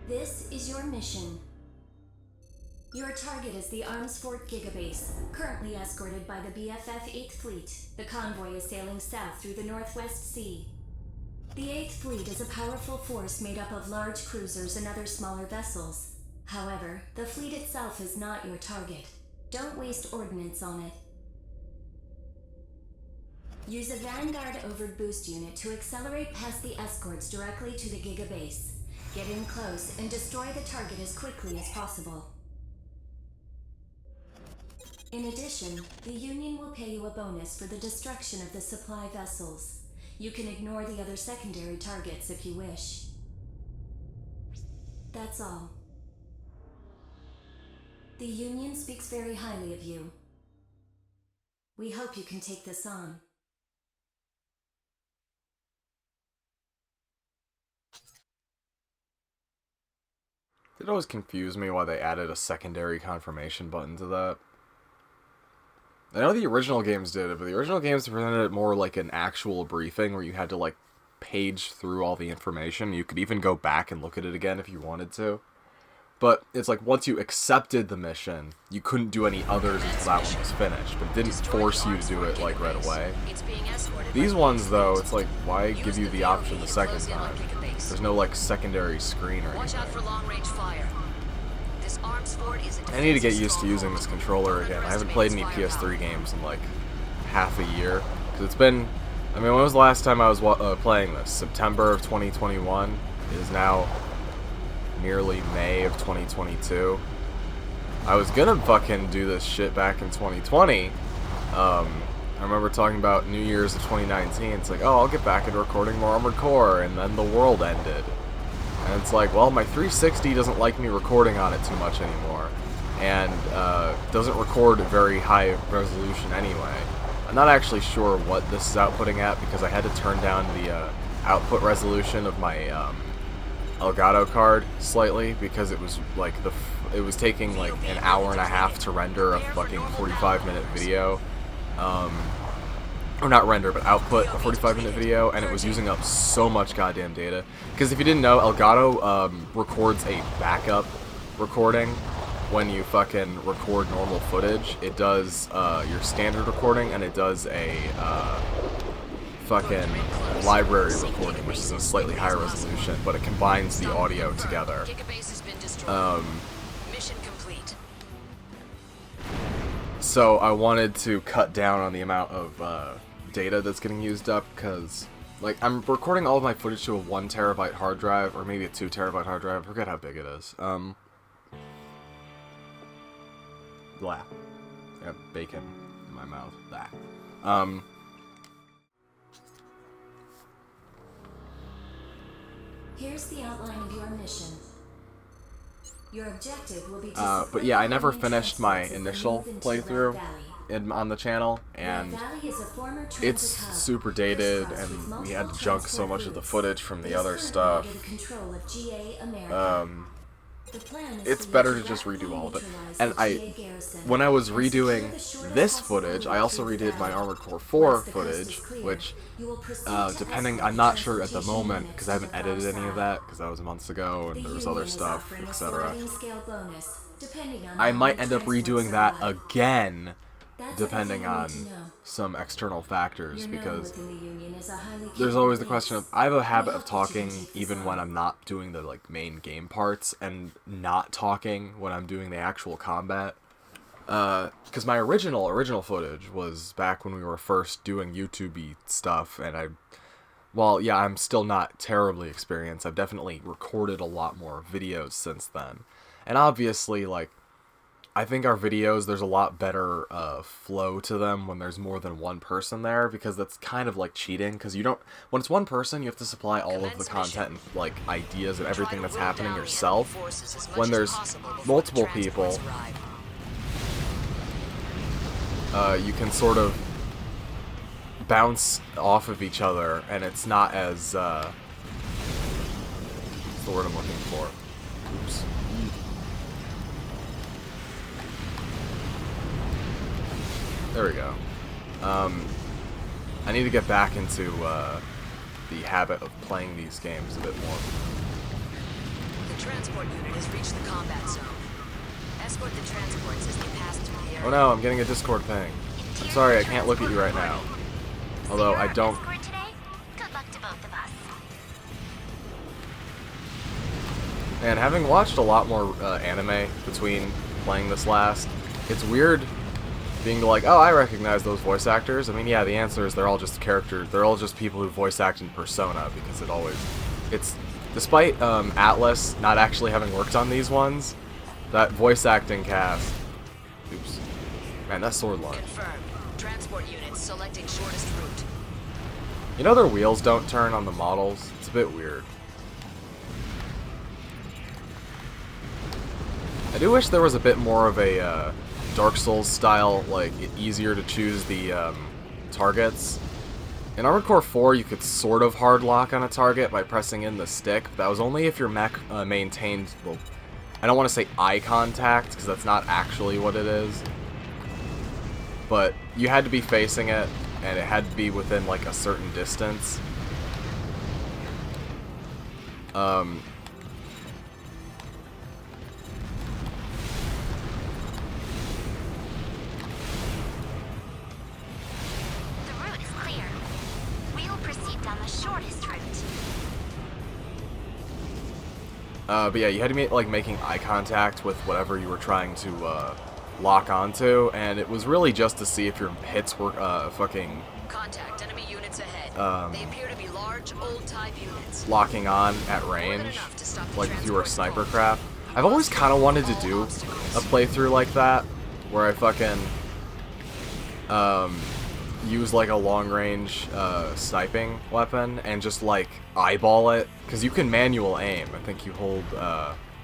This is your mission. Your target is the Arms Fort Gigabase, currently escorted by the BFF 8th Fleet. The convoy is sailing south through the Northwest Sea. The 8th Fleet is a powerful force made up of large cruisers and other smaller vessels. However, the fleet itself is not your target. Don't waste ordnance on it. Use a Vanguard Overboost unit to accelerate past the escorts directly to the Gigabase. Get in close and destroy the target as quickly as possible. In addition, the Union will pay you a bonus for the destruction of the supply vessels. You can ignore the other secondary targets if you wish. That's all. The Union speaks very highly of you. We hope you can take this on. It always confused me why they added a secondary confirmation button to that. I know the original games did it, but the original games presented it more like an actual briefing where you had to, like, page through all the information. You could even go back and look at it again if you wanted to. But it's like once you accepted the mission, you couldn't do any others until that one was finished. But it didn't force you to do it, like, right away. These ones, though, it's like, why give you the option the second time? There's no, like, secondary screen or anything. I need to get used to using this controller again. I haven't played any PS3 games in like half a year. Because it's been... I mean, when was the last time I was playing this? September of 2021. It is now nearly May of 2022. I was gonna fucking do this shit back in 2020. I remember talking about New Year's of 2019. It's like, oh, I'll get back into recording more Armored Core. And then the world ended. And it's like, well, my 360 doesn't like me recording on it too much anymore. And doesn't record at very high resolution anyway. I'm not actually sure what this is outputting at because I had to turn down the output resolution of my Elgato card slightly because it was like it was taking like an hour and a half to render a fucking 45-minute video. Or not render, but output a 45-minute video, and it was using up so much goddamn data. Because if you didn't know, Elgato records a backup recording when you fucking record normal footage. It does your standard recording, and it does a fucking library recording, which is a slightly higher resolution, but it combines the audio together. So I wanted to cut down on the amount of data that's getting used up, because like I'm recording all of my footage to a 1 terabyte hard drive, or maybe a 2 terabyte hard drive. I forget how big it is. Blah. I got bacon in my mouth. Blah. Here's the outline of your mission. Your objective will be to but yeah, I never finished my initial playthrough on the channel, and it's super dated, and we had to junk so much of the footage from the other stuff. It's better to just redo all of it. And when I was redoing this footage, I also redid my Armored Core 4 footage, which, depending, I'm not sure at the moment, because I haven't edited any of that, because that was months ago, and there was other stuff, etc. I might end up redoing that again, depending on some external factors, because there's always the question of, I have a habit of talking even when I'm not doing the like main game parts, and not talking when I'm doing the actual combat. Because my original footage was back when we were first doing YouTube-y stuff, and well, yeah, I'm still not terribly experienced. I've definitely recorded a lot more videos since then. And obviously, like, I think our videos, there's a lot better flow to them when there's more than one person there, because that's kind of like cheating, because you don't, when it's one person, you have to supply all of the content and like ideas and everything that's happening yourself. When there's multiple people, you can sort of bounce off of each other, and it's not as, what's the word I'm looking for? Oops. There we go. I need to get back into the habit of playing these games a bit more. The transport unit has reached the combat zone. Escort the transports as they pass through the area. Oh no, I'm getting a Discord ping. I'm sorry, I can't look at you right now. Although I don't... Good luck to both of us. And having watched a lot more anime between playing this last, it's weird being like, oh, I recognize those voice actors. I mean, yeah, the answer is they're all just characters. They're all just people who voice act in Persona, because it's despite Atlas not actually having worked on these ones, that voice acting cast. Oops, man, that sword launch. Confirmed. Transport units selecting shortest route. You know their wheels don't turn on the models. It's a bit weird. I do wish there was a bit more of a Dark Souls style, like, easier to choose the targets. In Armored Core 4, you could sort of hard lock on a target by pressing in the stick, but that was only if your mech maintained, well, I don't want to say eye contact, because that's not actually what it is. But you had to be facing it, and it had to be within, like, a certain distance. But yeah, you had to be, like, making eye contact with whatever you were trying to lock onto, and it was really just to see if your hits were fucking... Contact enemy units ahead. They appear to be large, old-type units. Locking on at range, like if you were a sniper craft. I've always kind of wanted to do a playthrough like that, where I fucking use like a long-range sniping weapon and just like eyeball it, because you can manual aim. I think you hold,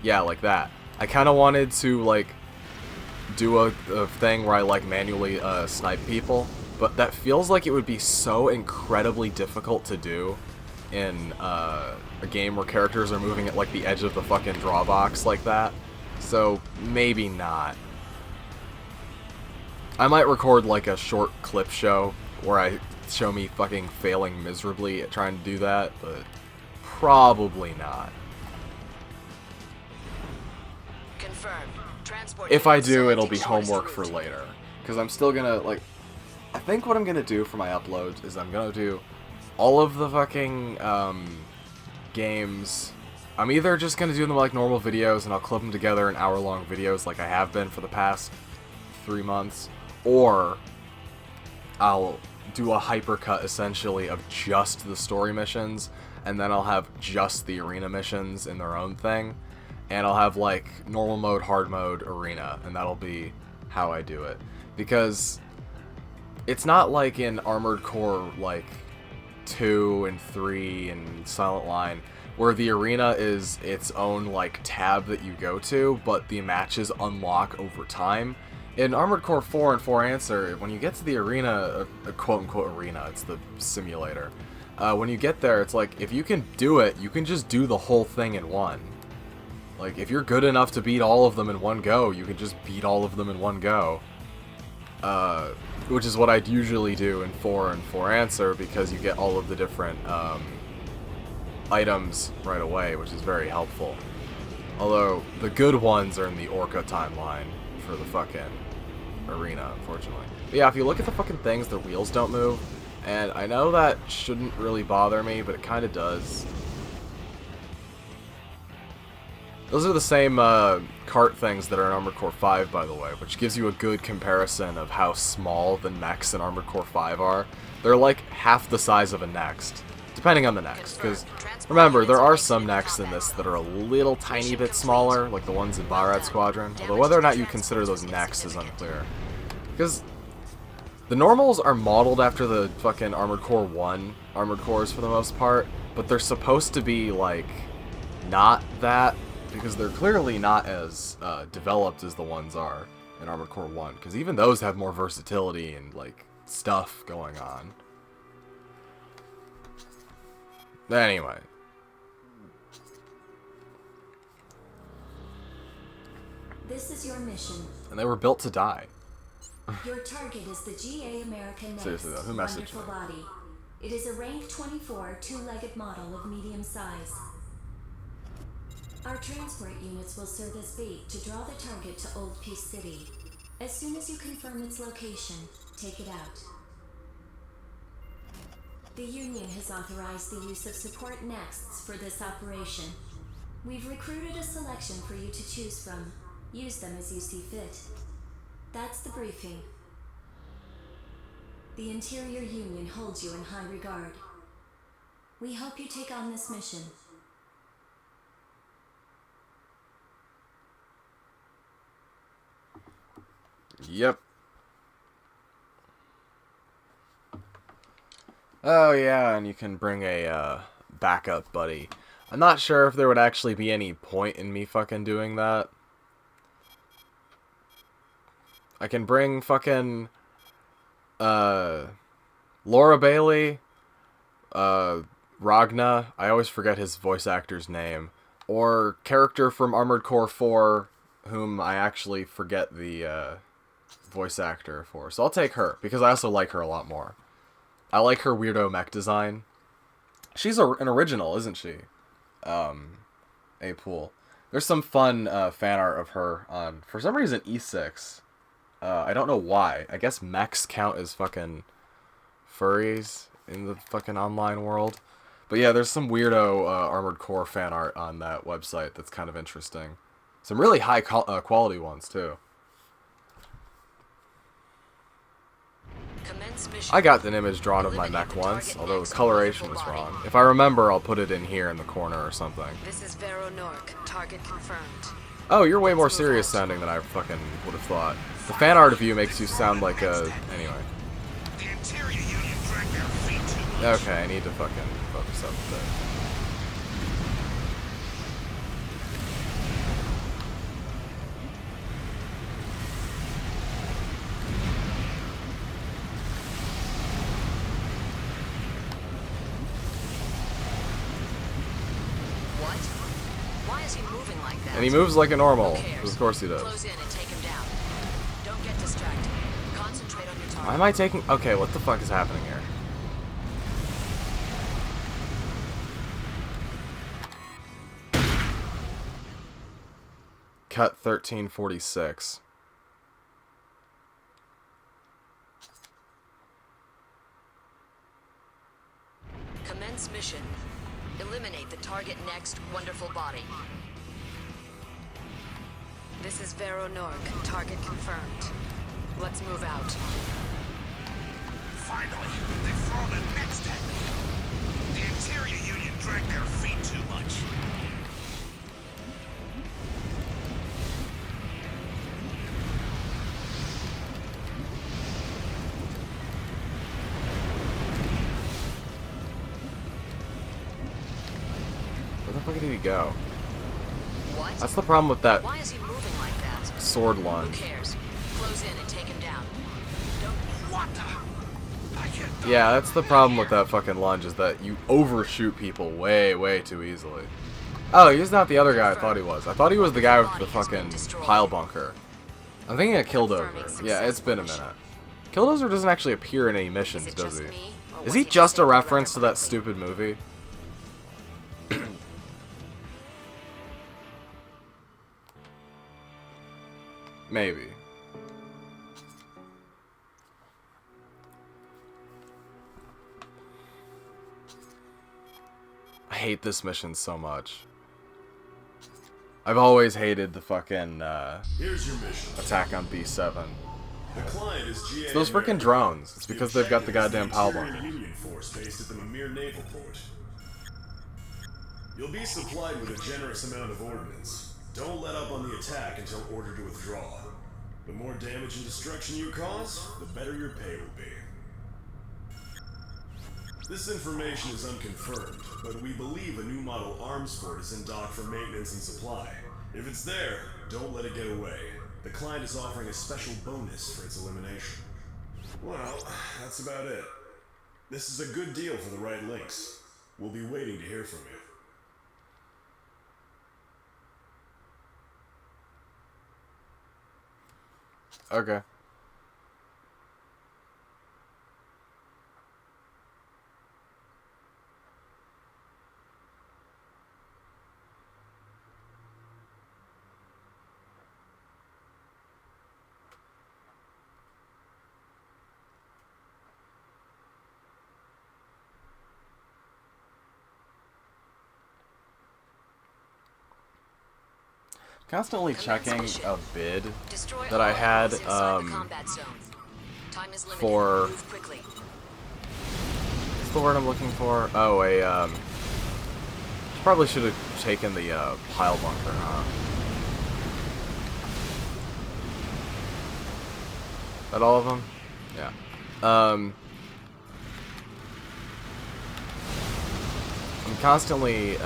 yeah, like that. I kind of wanted to like do a thing where I like manually snipe people, but that feels like it would be so incredibly difficult to do in a game where characters are moving at like the edge of the fucking draw box like that. So maybe not. I might record like a short clip show where I show me fucking failing miserably at trying to do that, but probably not. Confirmed. Transport If I units do, it'll selecting be homework shortest for route. later. Because I'm still gonna, like, I think what I'm gonna do for my uploads is I'm gonna do all of the fucking games. I'm either just gonna do them like normal videos and I'll clip them together in hour-long videos like I have been for the past 3 months, or I'll do a hypercut essentially of just the story missions, and then I'll have just the arena missions in their own thing, and I'll have like normal mode, hard mode, arena, and that'll be how I do it. Because it's not like in Armored Core like 2 and 3 and Silent Line, where the arena is its own like tab that you go to, but the matches unlock over time. In Armored Core 4 and 4 Answer, when you get to the arena, a quote-unquote arena, it's the simulator, when you get there, it's like, if you can do it, you can just do the whole thing in one. Like, if you're good enough to beat all of them in one go, you can just beat all of them in one go. Which is what I'd usually do in 4 and 4 Answer, because you get all of the different items right away, which is very helpful. Although, the good ones are in the Orca timeline for the fucking arena, unfortunately. But yeah, if you look at the fucking things, their wheels don't move, and I know that shouldn't really bother me, but it kind of does. Those are the same cart things that are in Armored Core 5, by the way, which gives you a good comparison of how small the mechs in Armored Core 5 are. They're like half the size of a Next, depending on the Next, because remember, there are some Next in this that are a little tiny bit smaller, like the ones in Barat Squadron, although whether or not you consider those Next is unclear. Because the normals are modeled after the fucking Armored Core 1 Armored Cores for the most part, but they're supposed to be, like, not that, because they're clearly not as developed as the ones are in Armored Core 1, because even those have more versatility and, like, stuff going on. Anyway. This is your mission. And they were built to die. Your target is the GA American Next. Seriously though, who messaged Wonderful me? body. It is a rank 24 two-legged model of medium size. Our transport units will serve as bait to draw the target to Old Peace City. As soon as you confirm its location, take it out. The Union has authorized the use of support nexts for this operation. We've recruited a selection for you to choose from. Use them as you see fit. That's the briefing. The Interior Union holds you in high regard. We hope you take on this mission. Yep. Oh yeah, and you can bring a backup buddy. I'm not sure if there would actually be any point in me fucking doing that. I can bring fucking Laura Bailey, Ragna, I always forget his voice actor's name, or character from Armored Core 4, whom I actually forget the voice actor for. So I'll take her, because I also like her a lot more. I like her weirdo mech design. She's an original, isn't she? A-Pool. There's some fun fan art of her on, for some reason, E6. I don't know why. I guess mechs count as fucking furries in the fucking online world. But yeah, there's some weirdo Armored Core fan art on that website that's kind of interesting. Some really high quality ones, too. I got an image drawn of my mech once, although the coloration was wrong. If I remember, I'll put it in here in the corner or something. This is Vero Nork. Target confirmed. Oh, you're way more serious sounding than I fucking would have thought. The fan art of you makes you sound like a... Anyway. Okay, I need to fucking focus up a bit. What? Why is he moving like that? And he moves like a normal. Who cares? Of course he does. Close in and take him down. Don't get distracted. Concentrate on your target. Why am I taking... Okay, what the fuck is happening here? Cut 1346. Commence mission. Eliminate the target next, wonderful body. This is Vero Nork. Target confirmed. Let's move out. Finally, they've thrown a next at me. The Interior Union dragged their feet too much. Where the fuck did he go? What? That's the problem with that Why is he moving like that? sword Who lunge. cares? Close in and take him down. Don't... What the? I can't... Yeah, that's the problem with that fucking lunge, is that you overshoot people way, way too easily. Oh, he's not the other guy I thought he was. I thought he was the guy with the fucking pile bunker. I'm thinking of Killdozer. Yeah, it's been a minute. Killdozer doesn't actually appear in any missions, Is it does just he? me, or Is was he he just a taking reference to around that stupid movie? Maybe. I hate this mission so much. I've always hated the fucking Here's your mission. attack on B7. The client is GA. It's those freaking drones. It's because they've got the goddamn pile bunker. Union force based at the Mimir Naval Port. You'll be supplied with a generous amount of ordnance. Don't let up on the attack until ordered to withdraw. The more damage and destruction you cause, the better your pay will be. This information is unconfirmed, but we believe a new model arms fort is in dock for maintenance and supply. If it's there, don't let it get away. The client is offering a special bonus for its elimination. Well, that's about it. This is a good deal for the right links. We'll be waiting to hear from you. Okay. constantly checking mission. a bid Destroy that all I had enemies inside the combat zone. Time is limited. for Move quickly. what's the word I'm looking for? Oh, probably should have taken the pile bunker, huh? That all of them? Yeah. I'm constantly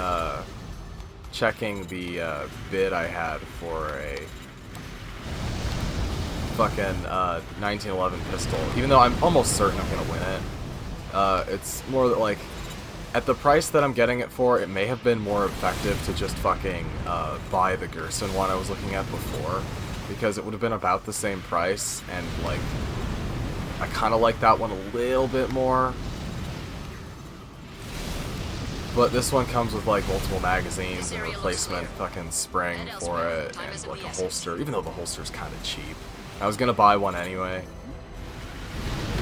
checking the bid I had for a fucking 1911 pistol, even though I'm almost certain I'm gonna win it. It's more that, like, at the price that I'm getting it for, it may have been more effective to just fucking buy the Gerson one I was looking at before, because it would have been about the same price, and, like, I kind of like that one a little bit more. But this one comes with, like, multiple magazines and replacement fucking spring for it, and, like, a holster, even though the holster's kind of cheap. I was gonna buy one anyway.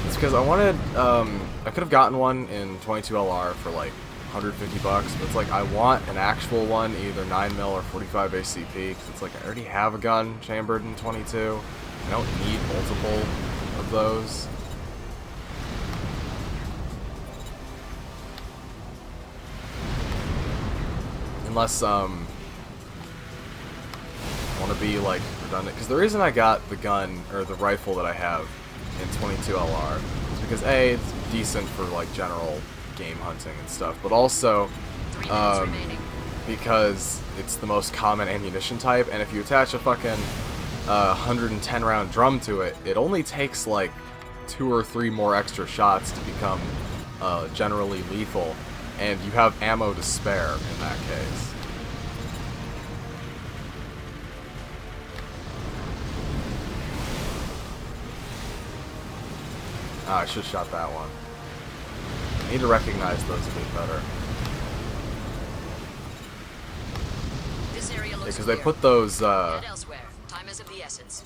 It's because I wanted, I could have gotten one in 22LR for, like, 150 bucks, but it's like, I want an actual one, either 9mm or 45 ACP, because it's like, I already have a gun chambered in 22. I don't need multiple of those. Unless, I want to be, like, redundant. Because the reason I got the gun, or the rifle that I have in 22LR is because, A, it's decent for, like, general game hunting and stuff, but also, because it's the most common ammunition type, and if you attach a fucking 110 round drum to it, it only takes, like, 2 or 3 more extra shots to become generally lethal, and you have ammo to spare in that case. Ah, I should have shot that one. I need to recognize those a bit better. This area looks Because they clear. put those, Head elsewhere. Time is of the essence.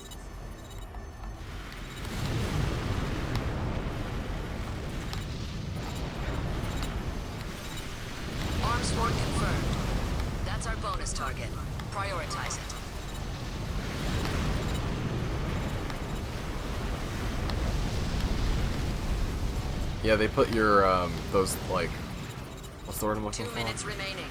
Arms fort confirmed. That's our bonus target. Prioritize it. yeah, they put your, those, like, what's the word I'm looking 2 for? minutes remaining.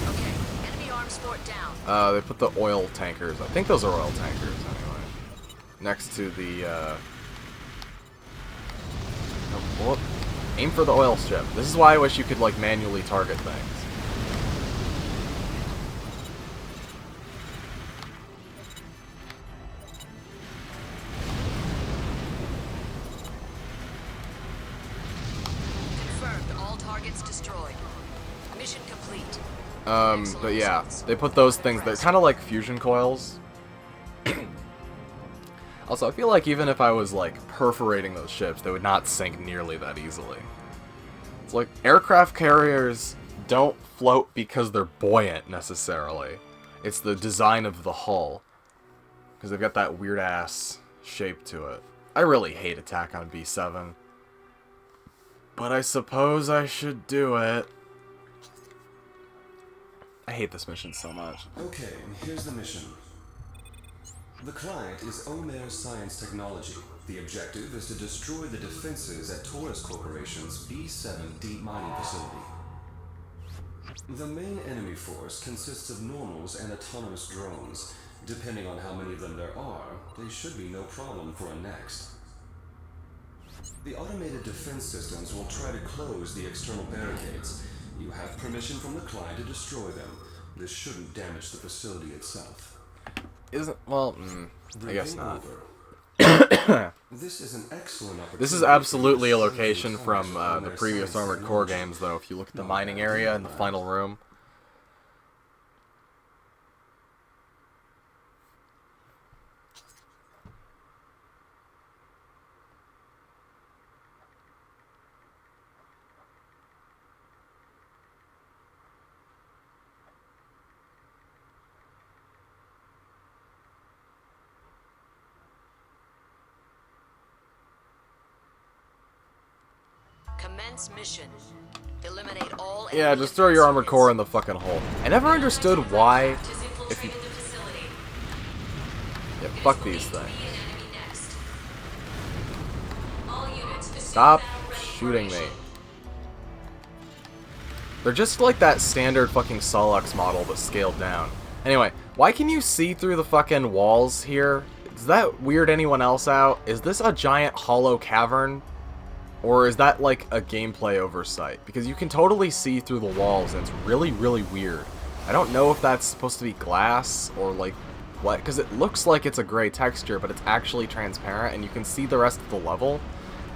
Okay, enemy arms fort down. They put the oil tankers, I think those are oil tankers, anyway, next to the, oh, whoop. Aim for the oil strip. This is why I wish you could, like, manually target things. Confirmed. All targets destroyed. Mission complete. But yeah, they put those things, they're kind of like fusion coils. Also, I feel like even if I was, like, perforating those ships, they would not sink nearly that easily. It's like, aircraft carriers don't float because they're buoyant, necessarily. It's the design of the hull. Because they've got that weird-ass shape to it. I really hate attack on B7. But I suppose I should do it. I hate this mission so much. Okay, here's the mission. The client is Omer Science Technology. The objective is to destroy the defenses at Taurus Corporation's B7 deep mining facility. The main enemy force consists of normals and autonomous drones. Depending on how many of them there are, they should be no problem for a next. The automated defense systems will try to close the external barricades. You have permission from the client to destroy them. This shouldn't damage the facility itself. Isn't, well, I guess not. This is an excellent opportunity. This is absolutely a location from the previous Armored Core games, though, if you look at the mining area in the final room. Commence mission. Eliminate all Yeah, enemy just throw your armored defense core units. in the fucking hole. I never understood why. If you, yeah, fuck these things. Stop shooting me. They're just like that standard fucking Solux model, but scaled down. Anyway, why can you see through the fucking walls here? Does that weird anyone else out? Is this a giant hollow cavern? Or is that like a gameplay oversight? Because you can totally see through the walls and it's really, really weird. I don't know if that's supposed to be glass or like what, because it looks like it's a gray texture, but it's actually transparent and you can see the rest of the level.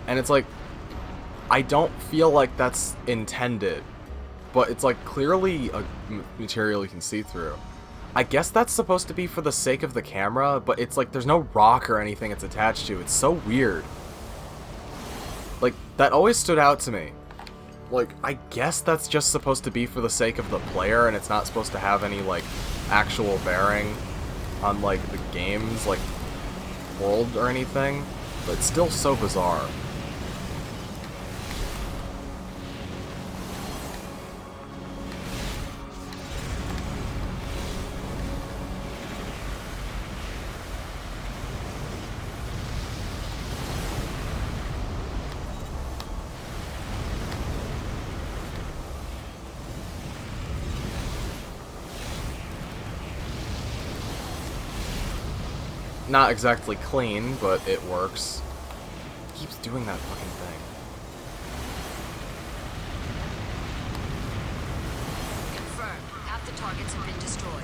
And it's like, I don't feel like that's intended, but it's like clearly a material you can see through. I guess that's supposed to be for the sake of the camera, but it's like there's no rock or anything it's attached to. It's so weird. Like, that always stood out to me. Like, I guess that's just supposed to be for the sake of the player, and it's not supposed to have any, like, actual bearing on, like, the game's, like, world or anything. But it's still so bizarre. Not exactly clean, but it works. It keeps doing that fucking thing. Confirmed. Half the targets have been destroyed.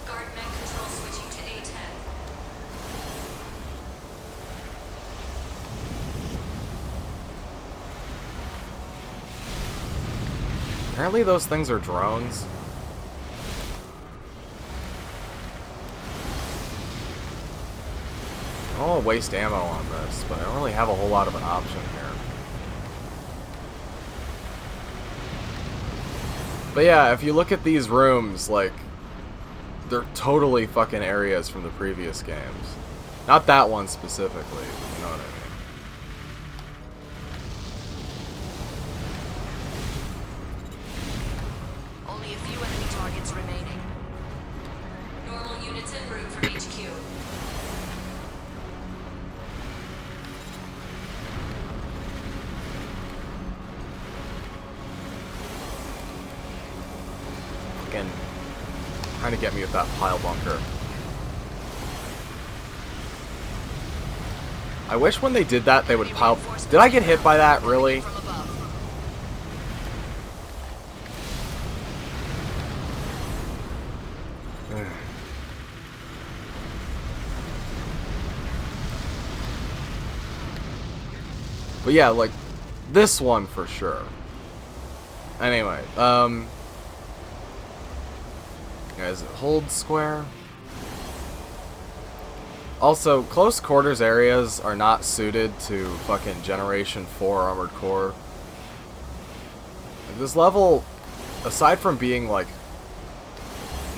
Guard mech control switching to A10. Apparently those things are drones. I don't want to waste ammo on this, but I don't really have a whole lot of an option here. But yeah, if you look at these rooms, like, they're totally fucking areas from the previous games. Not that one specifically, but you know what I mean. Only a few enemy targets remaining. Normal units en route for HQ. Fucking trying to get me with that pile bunker. I wish when they did that they would pile... Did I get hit by that, really? From above. But yeah, like, this one for sure. Anyway, guys, hold square. Also, close quarters areas are not suited to fucking Generation 4 Armored Core. Like, this level, aside from being, like,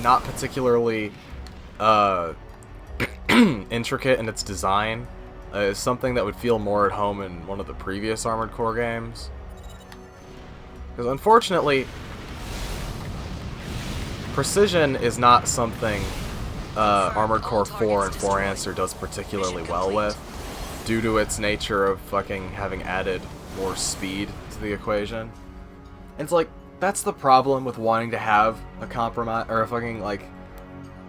not particularly, intricate in its design, is something that would feel more at home in one of the previous Armored Core games. Because unfortunately, precision is not something Armored Core 4 and 4 Answer does particularly well with, due to its nature of fucking having added more speed to the equation. And it's like, that's the problem with wanting to have a compromise, or a fucking, like,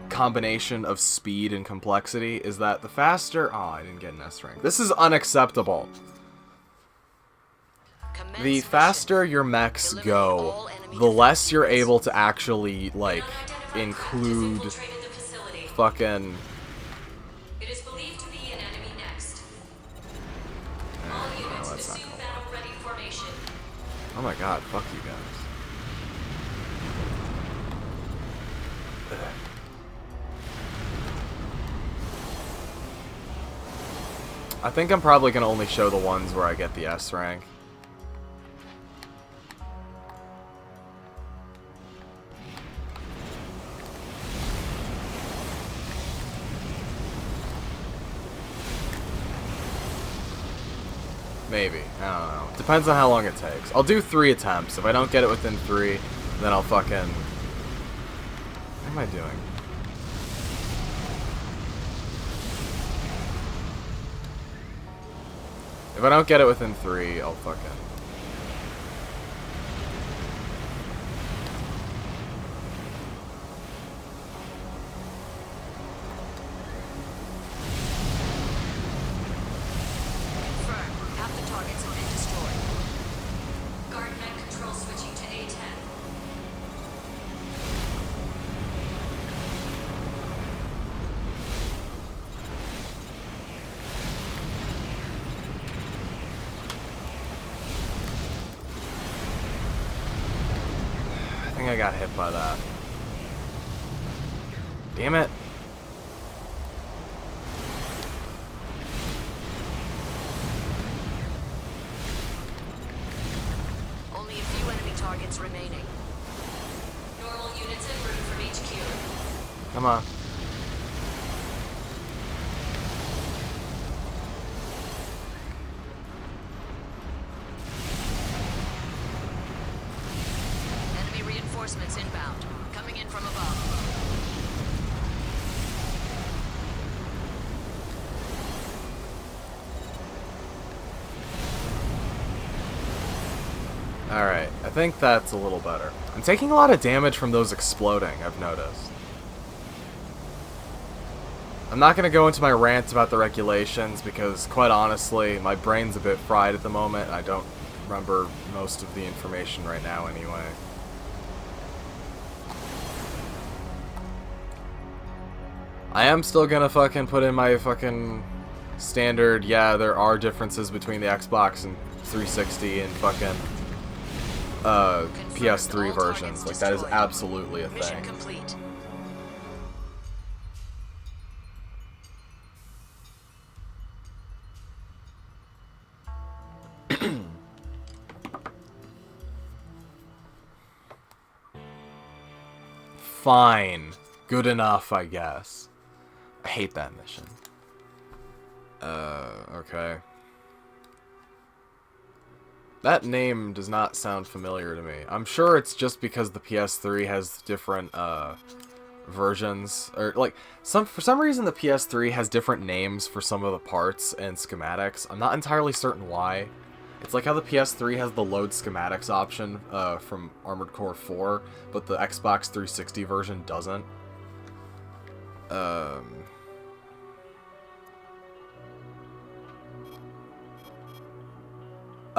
combination of speed and complexity, is that the faster... Oh, I didn't get an S rank. This is unacceptable. Commence The mission. faster your mechs Eliminate go, all enemy the less defense you're units. able to actually, like, include Infiltrated the facility. fucking... It is believed to be an enemy next. All units that's not assume gonna battle ready formation. Oh my god, fuck you guys. I think I'm probably going to only show the ones where I get the S rank. Maybe. I don't know. Depends on how long it takes. I'll do 3 attempts. If I don't get it within 3, then I'll fucking... What am I doing? If I don't get it within 3, I'll fucking... Half the targets have been destroyed. Guard net control switching to A10. I think I got hit by that. Damn it. Only a few enemy targets remaining. Normal units en route from HQ. Come on. Enemy reinforcements inbound. Coming in from above. Alright, I think that's a little better. I'm taking a lot of damage from those exploding, I've noticed. I'm not going to go into my rant about the regulations because, quite honestly, my brain's a bit fried at the moment. I don't remember most of the information right now anyway. I am still going to fucking put in my fucking standard, yeah, there are differences between the Xbox and 360 and fucking PS3 versions. Like, that is absolutely a Mission thing. complete. Fine. Good enough, I guess. I hate that mission. Okay. That name does not sound familiar to me. I'm sure it's just because the PS3 has different, versions. Or, like, for some reason the PS3 has different names for some of the parts and schematics. I'm not entirely certain why. It's like how the PS3 has the load schematics option, from Armored Core 4, but the Xbox 360 version doesn't.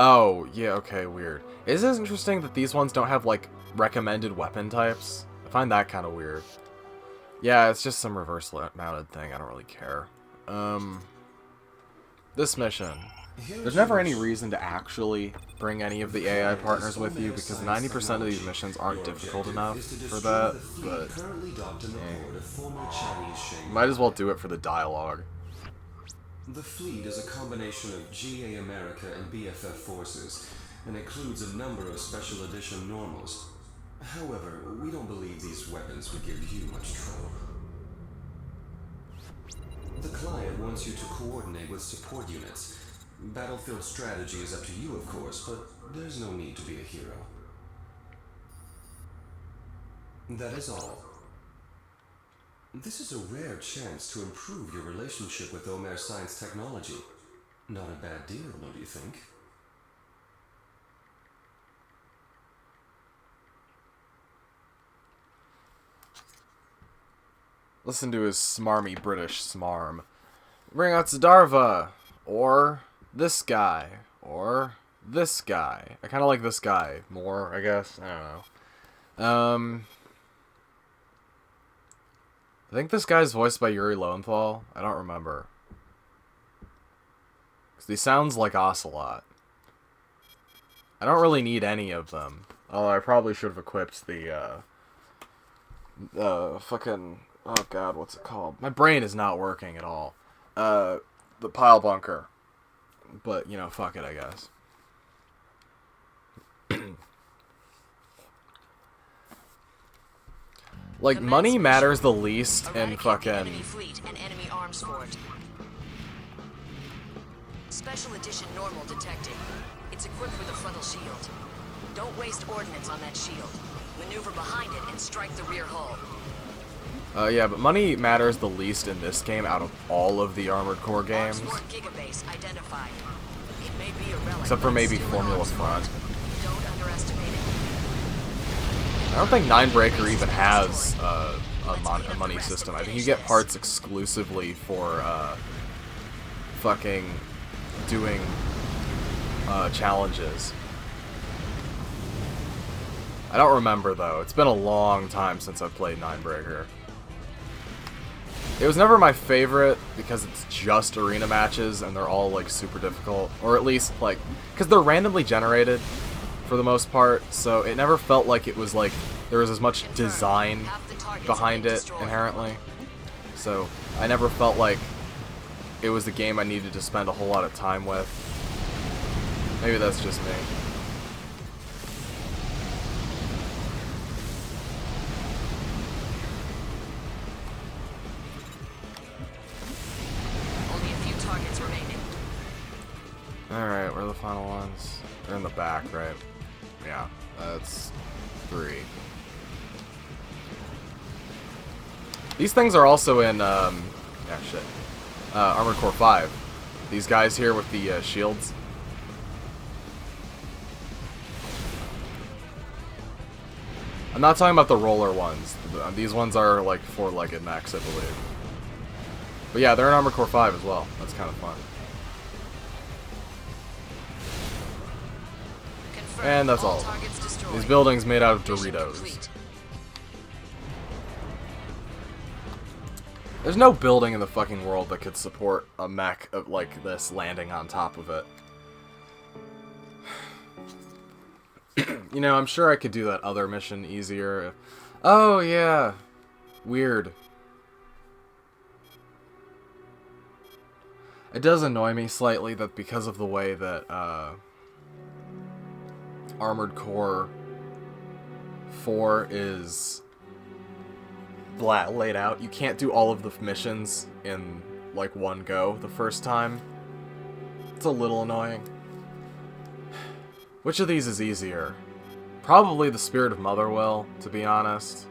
Oh, yeah, okay, weird. It is interesting that these ones don't have, like, recommended weapon types. I find that kind of weird. Yeah, it's just some reverse mounted thing. I don't really care. This mission. There's never any reason to actually bring any of the AI partners with you because 90% of these missions aren't difficult enough for that, but might as well do it for the dialogue. The fleet is a combination of GA America and BFF forces, and includes a number of special edition normals. However, we don't believe these weapons would give you much trouble. The client wants you to coordinate with support units. Battlefield strategy is up to you, of course, but there's no need to be a hero. That is all. This is a rare chance to improve your relationship with Omer Science Technology. Not a bad deal, don't you think? Listen to his smarmy British smarm. Bring out Zadarva! Or this guy. Or this guy. I kind of like this guy more, I guess. I don't know. I think this guy's voiced by Yuri Lowenthal. I don't remember. Because he sounds like Ocelot. I don't really need any of them. Although I probably should have equipped the, fucking... Oh god, what's it called? My brain is not working at all. The pile bunker. But, you know, fuck it, I guess. Like, money matters the least in fucking... Enemy fleet and enemy arms fort. Special edition normal detected. It's equipped with a frontal shield. Don't waste ordnance on that shield. Maneuver behind it and strike the rear hull. Yeah, but money matters the least in this game out of all of the Armored Core games. Armsport Gigabase identified. It may be a relic, Except for but maybe still an Formula Armsport. Front. Don't underestimate it. I don't think Ninebreaker even has a money system. I think you get parts exclusively for fucking doing challenges. I don't remember though. It's been a long time since I've played Ninebreaker. It was never my favorite because it's just arena matches and they're all like super difficult, or at least like because they're randomly generated for the most part, so it never felt like it was like there was as much design behind it inherently. So I never felt like it was the game I needed to spend a whole lot of time with. Maybe that's just me. Only a few targets remaining. Alright, where are the final ones? They're in the back, right? Yeah, that's 3. These things are also in, Armored Core 5. These guys here with the shields. I'm not talking about the roller ones. These ones are like 4-legged mechs, I believe. But yeah, they're in Armored Core 5 as well. That's kind of fun. Confirm And that's all. targets destroyed. These buildings made out of Mission Doritos. complete. There's no building in the fucking world that could support a mech of like this landing on top of it. You know, I'm sure I could do that other mission easier. Oh, yeah. Weird. It does annoy me slightly that because of the way that Armored Core 4 is laid out, you can't do all of the missions in like one go the first time. It's a little annoying. Which of these is easier? Probably the Spirit of Motherwell, to be honest.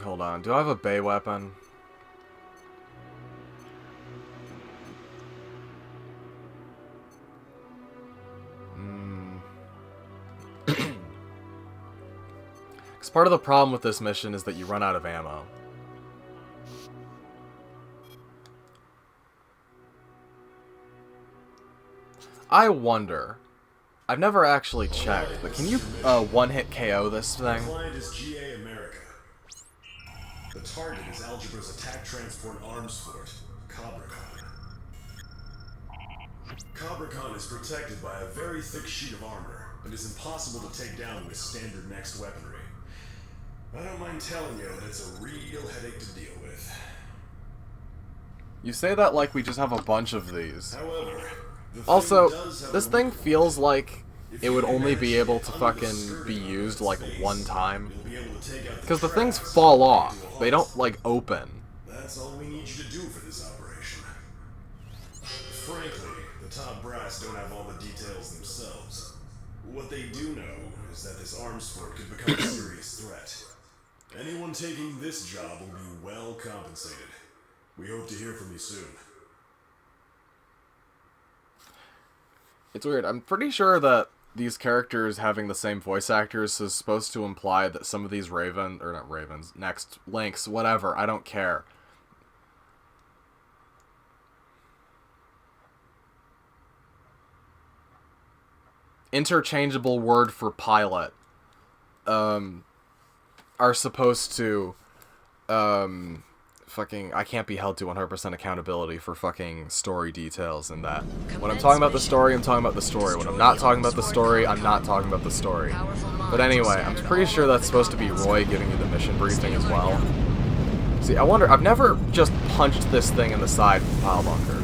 Hold on, do I have a Bay weapon? Because part of the problem with this mission is that you run out of ammo. I wonder. I've never actually checked, but can you one-hit KO this thing? The client is GA America. The target is Algebra's attack transport arms fort, CobraCon. CobraCon is protected by a very thick sheet of armor and is impossible to take down with standard next weaponry. I don't mind telling you that it's a real headache to deal with. You say that like we just have a bunch of these. However, the Also, thing does have this a thing weakness. feels like If it would you can only be manage able it to under the fucking skirt be of used the like space, one time. you'll be able to take out Because the things tracks fall and off. do a They don't halt. like open. That's all we need you to do for this operation. Frankly, the top brass don't have all the details themselves. What they do know is that this arms fort could become a serious threat. Anyone taking this job will be well compensated. We hope to hear from you soon. It's weird. I'm pretty sure that these characters having the same voice actors is supposed to imply that some of these next links, whatever, I don't care. Interchangeable word for pilot are supposed to fucking, I can't be held to 100% accountability for fucking story details and that. When I'm talking about the story, I'm talking about the story. When I'm not talking about the story, I'm not talking about the story. But anyway, I'm pretty sure that's supposed to be Roy giving you the mission briefing as well. See, I wonder, I've never just punched this thing in the side with the pile bunker.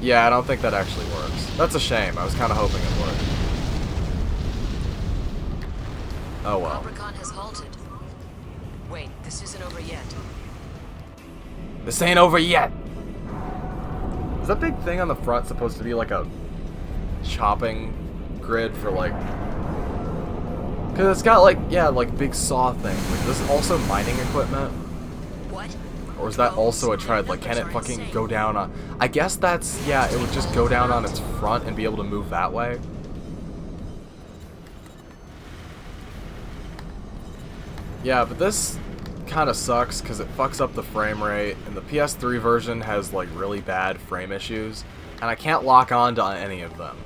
Yeah, I don't think that actually works. That's a shame. I was kind of hoping it would. Oh well. Leprechaun has halted. Wait, this isn't over yet. This ain't over yet! Is that big thing on the front supposed to be like a chopping grid for like... Because it's got like, yeah, like big saw thing. Like, this is also mining equipment? What? Or is that also a tread? Like, can it fucking go down on... I guess that's... Yeah, it would just go down on its front and be able to move that way. Yeah, but this kind of sucks because it fucks up the frame rate, and the PS3 version has like really bad frame issues, and I can't lock on to any of them,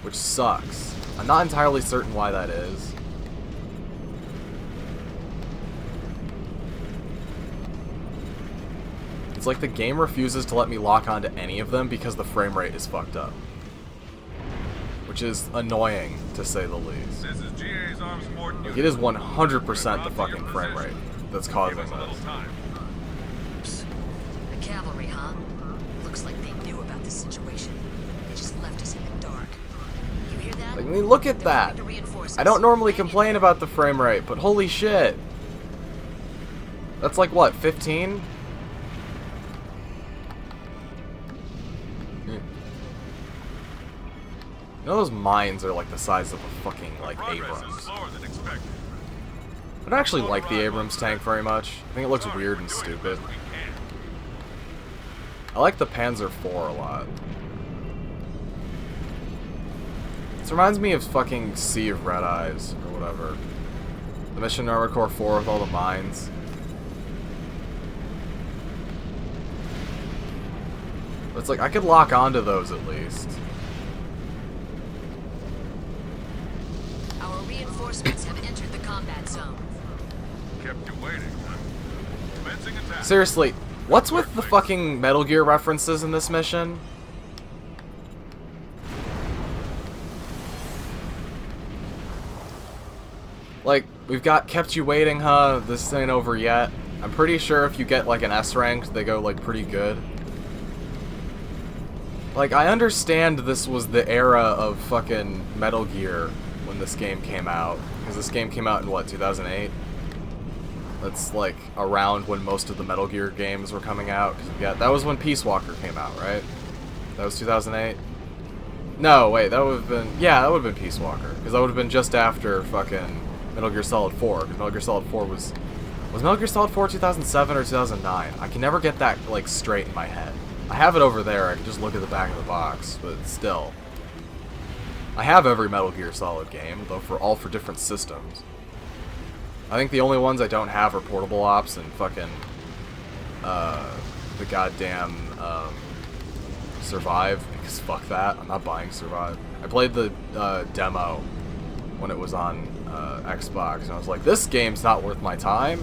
which sucks. I'm not entirely certain why that is. It's like the game refuses to let me lock on to any of them because the frame rate is fucked up. Which is annoying, to say the least. This is GA's arms forward. Like, it is 100% the fucking frame rate that's causing this. The cavalry, huh? Looks like they knew about this situation. They just left us in the dark. You hear that? Like, I mean, look at that! I don't normally complain about the frame rate, but holy shit! That's like, what, 15? You know those mines are like the size of a fucking, like, Abrams. I don't actually like the Abrams tank very much. I think it looks weird and stupid. I like the Panzer IV a lot. This reminds me of fucking Sea of Red Eyes, or whatever. The Mission Armored Corps 4 with all the mines. But it's like, I could lock onto those at least. Our reinforcements have entered the combat zone. Kept you waiting, huh? Commencing attack. Seriously, what's with the fucking Metal Gear references in this mission? Like, we've got kept you waiting, huh? This ain't over yet. I'm pretty sure if you get like an S ranked, they go like pretty good. Like, I understand this was the era of fucking Metal Gear when this game came out. Because this game came out in, what, 2008? That's, like, around when most of the Metal Gear games were coming out. Cause that was when Peace Walker came out, right? That was 2008? No, wait, that would have been... Yeah, that would have been Peace Walker. Because that would have been just after fucking Metal Gear Solid 4. Because Metal Gear Solid 4 was... Was Metal Gear Solid 4 2007 or 2009? I can never get that, like, straight in my head. I have it over there, I can just look at the back of the box, but still. I have every Metal Gear Solid game, though all for different systems. I think the only ones I don't have are Portable Ops and fucking, the goddamn, Survive, because fuck that, I'm not buying Survive. I played the, demo when it was on, Xbox, and I was like, this game's not worth my time.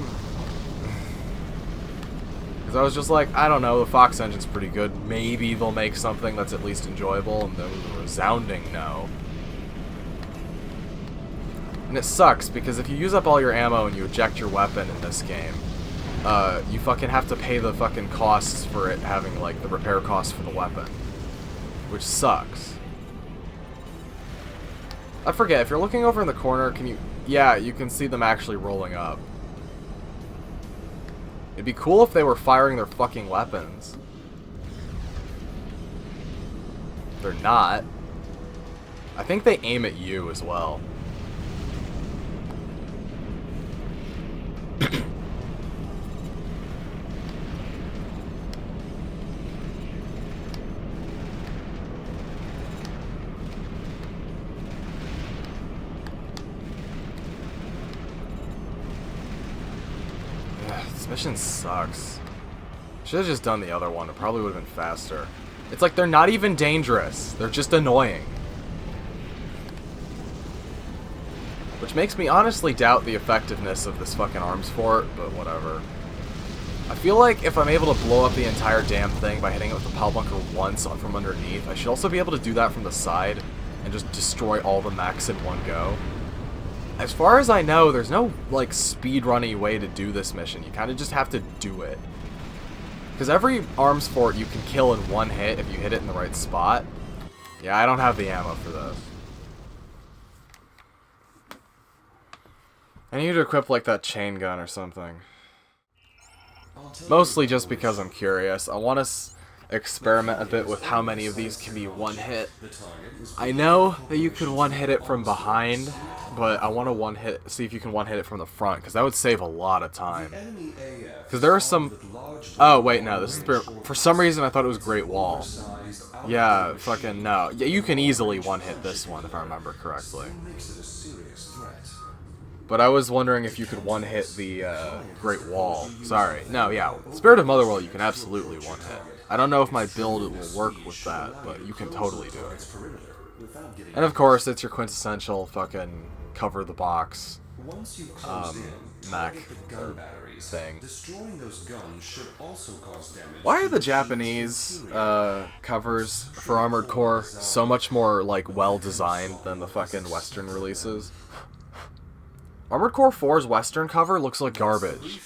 I was just like, I don't know, the Fox engine's pretty good. Maybe they'll make something that's at least enjoyable, and that was a resounding no. And it sucks, because if you use up all your ammo and you eject your weapon in this game, you fucking have to pay the fucking costs for it having, like, the repair costs for the weapon. Which sucks. I forget, if you're looking over in the corner, can you... Yeah, you can see them actually rolling up. It'd be cool if they were firing their fucking weapons. They're not. I think they aim at you as well. This mission sucks. Should have just done the other one. It probably would have been faster. It's like they're not even dangerous. They're just annoying. Which makes me honestly doubt the effectiveness of this fucking arms fort, but whatever. I feel like if I'm able to blow up the entire damn thing by hitting it with the PAL bunker once from underneath, I should also be able to do that from the side and just destroy all the mechs in one go. As far as I know, there's no, like, speedrunny way to do this mission. You kind of just have to do it. Because every arms fort you can kill in one hit if you hit it in the right spot. Yeah, I don't have the ammo for this. I need to equip like that chain gun or something. Mostly just because I'm curious. I want to experiment a bit with how many of these can be one hit. I know that you can one hit it from behind, but I want to see if you can one hit it from the front, because that would save a lot of time. Because there are some... Oh, wait, no, this is... For some reason, I thought it was Great Wall. Yeah, fucking no. Yeah, you can easily one hit this one, if I remember correctly. But I was wondering if you could one hit the Great Wall. Sorry. No, yeah. Spirit of Motherworld you can absolutely one hit. I don't know if my build will work with that, but you can totally do it. And of course, it's your quintessential fucking cover the box mech thing. Why are the Japanese covers for Armored Core so much more like well designed than the fucking Western releases? Armored Core 4's Western cover looks like garbage.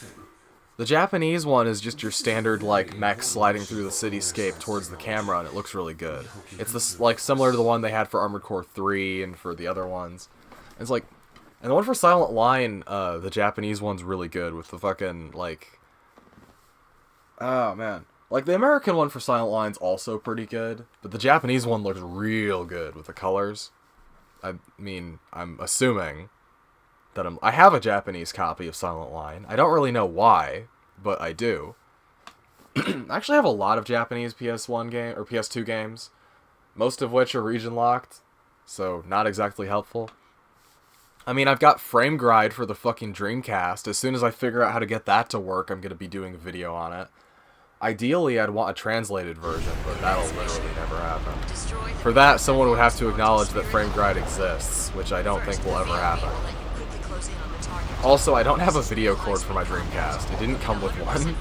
The Japanese one is just your standard, like, mech sliding through the cityscape towards the camera, and it looks really good. It's this, like, similar to the one they had for Armored Core 3 and for the other ones. It's like, and the one for Silent Line, the Japanese one's really good with the fucking, like, oh, man. Like, the American one for Silent Line's also pretty good, but the Japanese one looks real good with the colors. I mean, I'm assuming that I have a Japanese copy of Silent Line. I don't really know why, but I do. I actually have a lot of Japanese PS1 game or PS2 games, most of which are region locked, so not exactly helpful. I mean, I've got Frame Gride for the fucking Dreamcast. As soon as I figure out how to get that to work, I'm going to be doing a video on it. Ideally, I'd want a translated version, but that'll literally never happen. For that, someone would have to acknowledge that Frame Gride exists, which I don't think will ever happen. Also, I don't have a video cord for my Dreamcast. It didn't come with one.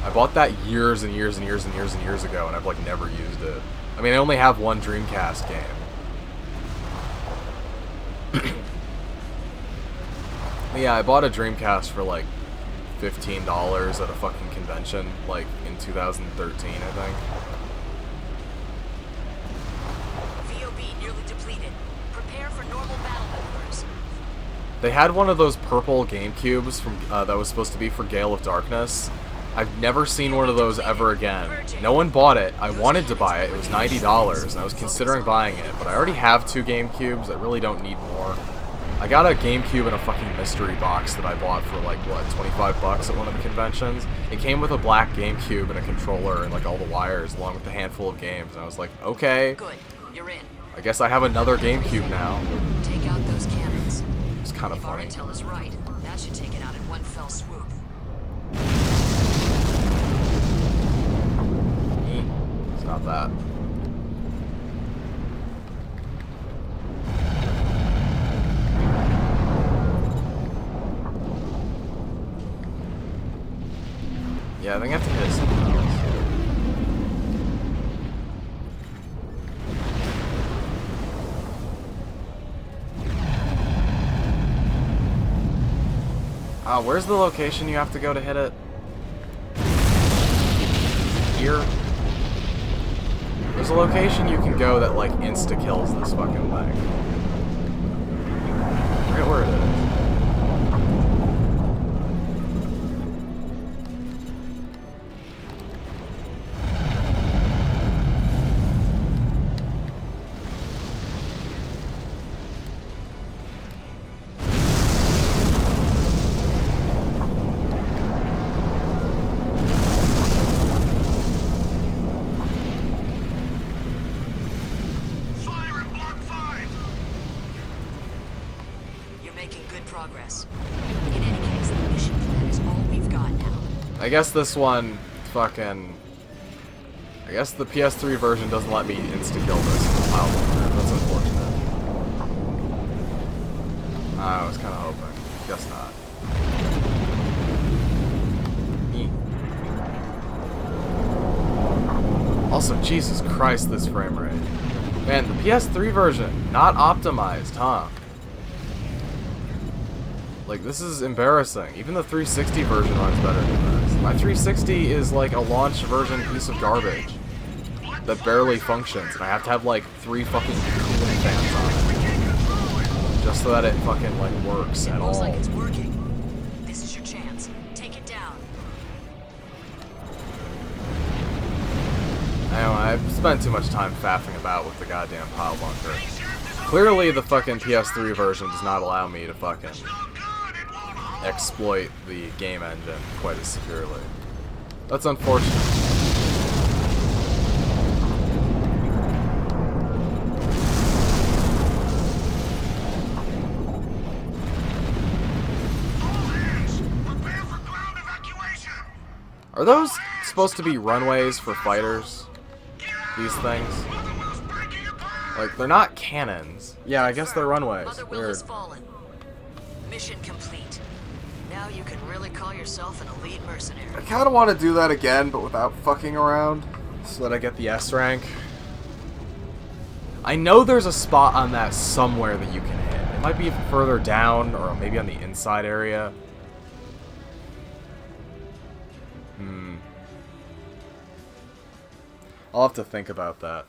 I bought that years and years and years and years and years ago, and I've, like, never used it. I mean, I only have one Dreamcast game. Yeah, I bought a Dreamcast for, like, $15 at a fucking convention, like, in 2013, I think. VOB nearly depleted. Prepare for normal battle maneuvers. They had one of those purple GameCubes from that was supposed to be for Gale of Darkness. I've never seen one of those ever again. No one bought it. I wanted to buy it. It was $90, and I was considering buying it, but I already have 2 GameCubes. I really don't need more. I got a GameCube in a fucking mystery box that I bought for, like, what, 25 bucks at one of the conventions? It came with a black GameCube and a controller and, like, all the wires, along with a handful of games, and I was like, okay. Good. You're in. I guess I have another GameCube now. Take out those cannons. It's kind of If our funny. intel is right, that should take it out in one fell swoop. It's not that. Yeah, I think I have to hit something else. Where's the location you have to go to hit it? Here? There's a location you can go that, like, insta-kills this fucking thing. I forget where it is. Progress. In any case, the mission plan is all we've got now. I guess this one, fucking... I guess the PS3 version doesn't let me insta-kill this. Wow, that's unfortunate. I was kind of hoping. Guess not. Also, Jesus Christ, this frame rate. Man, the PS3 version, not optimized, huh? Like, this is embarrassing. Even the 360 version runs better than this. My 360 is like a launch version piece of garbage that barely functions, and I have to have like 3 fucking cooling fans on it. just so that it fucking, like, works at all. Looks like it's working. This is your chance. Take it down. I don't know, I've spent too much time faffing about with the goddamn pile bunker. Clearly, the fucking PS3 version does not allow me to fucking exploit the game engine quite as severely. That's unfortunate. Are those supposed to be runways for fighters? These things? Like, they're not cannons. Yeah, I guess they're runways. Mother Will has fallen. Mission complete. Now you can really call yourself an elite mercenary. I kind of want to do that again, but without fucking around, so that I get the S rank. I know there's a spot on that somewhere that you can hit. It might be further down, or maybe on the inside area. I'll have to think about that.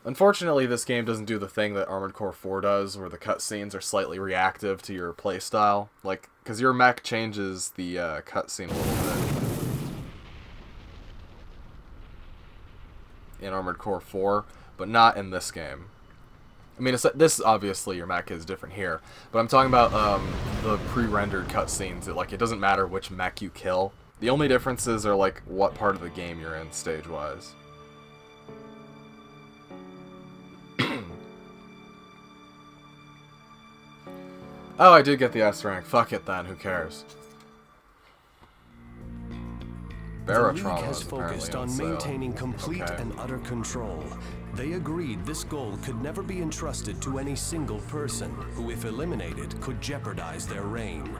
Unfortunately, this game doesn't do the thing that Armored Core 4 does, where the cutscenes are slightly reactive to your playstyle. Like, because your mech changes the cutscene a little bit in Armored Core 4, but not in this game. I mean, this obviously your mech is different here, but I'm talking about the pre-rendered cutscenes. It doesn't matter which mech you kill. The only differences are like what part of the game you're in stage-wise. Oh, I did get the S rank. Fuck it then. Who cares? The League has focused on maintaining complete and utter control. They agreed this goal could never be entrusted to any single person, who, if eliminated, could jeopardize their reign.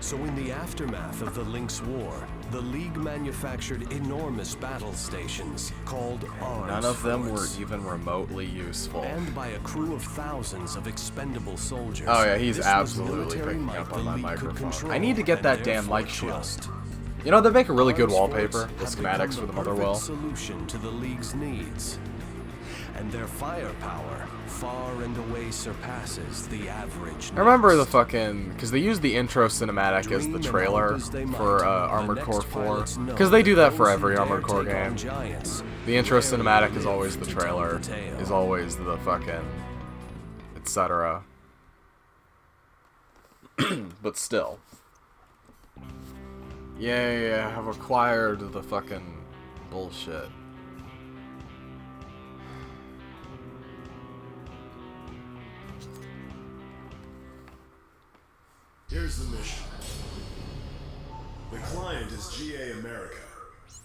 So in the aftermath of the Lynx War, the League manufactured enormous battle stations called arms. None of them were even remotely useful. And by a crew of thousands of expendable soldiers. Oh yeah, he's absolutely picking up on my microphone. I need to get that damn mic shield. You know, they make a really good wallpaper, the schematics for the Motherwell. Solution to the League's needs. And their firepower far and away surpasses the average. I remember the fucking... because they used the intro cinematic as the trailer for Armored Core 4. Because they do that for every Armored Core game. The intro cinematic is always the trailer, is always the fucking... etc. But still. Yeah, I have acquired the fucking bullshit. Here's the mission. The client is GA America.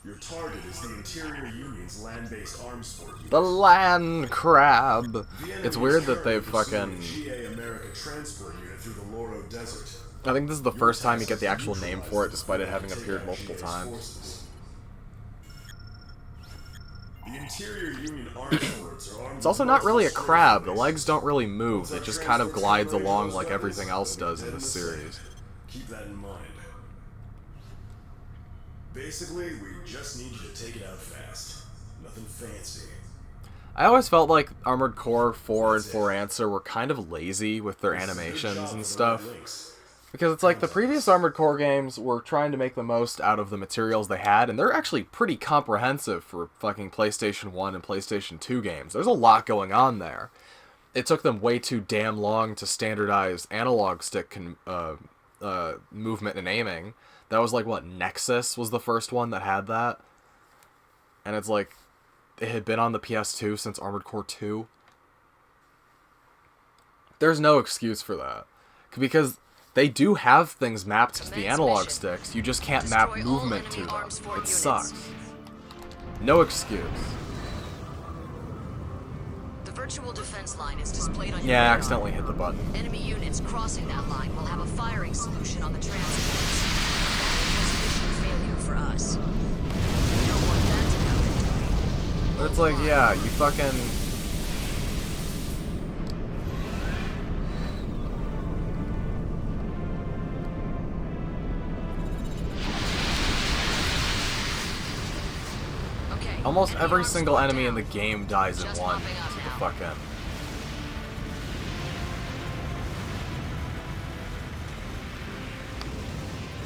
Your target is the Interior Union's land-based arms force. The land crab. It's weird that they've fucking... GA America transport unit through the Loro Desert. I think this is the first time you get the actual name for it, despite it having appeared multiple times. The Interior Union armed forces are armed. It's also not really a crab. The legs don't really move. It just kind of glides along like everything else does in this series. Keep that in mind. Basically, we just need you to take it out fast. Nothing fancy. I always felt like Armored Core 4 and 4 Answer were kind of lazy with their animations and stuff. Because it's like the previous Armored Core games were trying to make the most out of the materials they had, and they're actually pretty comprehensive for fucking PlayStation 1 and PlayStation 2 games. There's a lot going on there. It took them way too damn long to standardize analog stick movement and aiming. That was like, what, Nexus was the first one that had that? And it's like, it had been on the PS2 since Armored Core 2. There's no excuse for that. Because they do have things mapped to the analog sticks, you just can't map movement to them. It sucks. No excuse. The virtual defense line is displayed on your Yeah, I radar. accidentally hit the button. Enemy units crossing that line will have a firing solution on the transports. That is mission failure for us. We don't want that to happen. But it's like, yeah, you fucking... Okay. Almost every armed single squad enemy in down. the game dies in Just one popping up to the now. fuck end.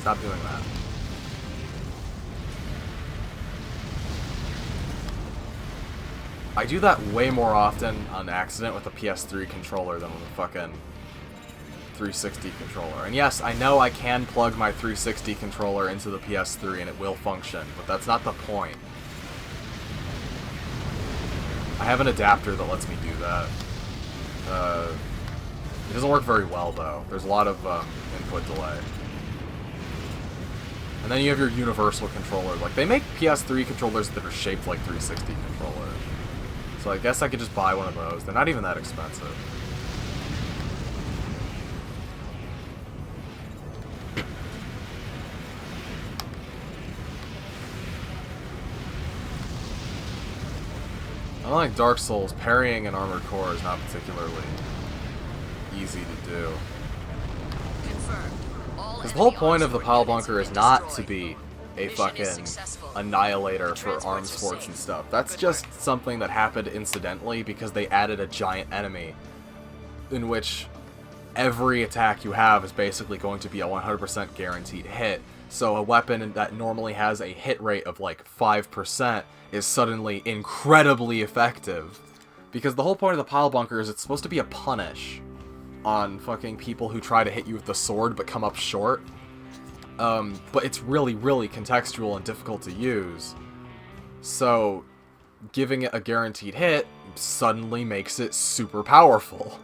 Stop doing that. I do that way more often on accident with a PS3 controller than with a fucking 360 controller. And yes, I know I can plug my 360 controller into the PS3 and it will function, but that's not the point. I have an adapter that lets me do that. It doesn't work very well, though. There's a lot of input delay. And then you have your universal controller. Like, they make PS3 controllers that are shaped like 360 controllers. So I guess I could just buy one of those. They're not even that expensive. Unlike Dark Souls, parrying an Armored Core is not particularly easy to do. Because the whole point of the Pile Bunker is not to be a fucking annihilator for arms forts and stuff. That's just something that happened incidentally because they added a giant enemy in which every attack you have is basically going to be a 100% guaranteed hit. So a weapon that normally has a hit rate of like 5% is suddenly incredibly effective. Because the whole point of the Pile Bunker is it's supposed to be a punish on fucking people who try to hit you with the sword but come up short. But it's really, really contextual and difficult to use. So giving it a guaranteed hit suddenly makes it super powerful.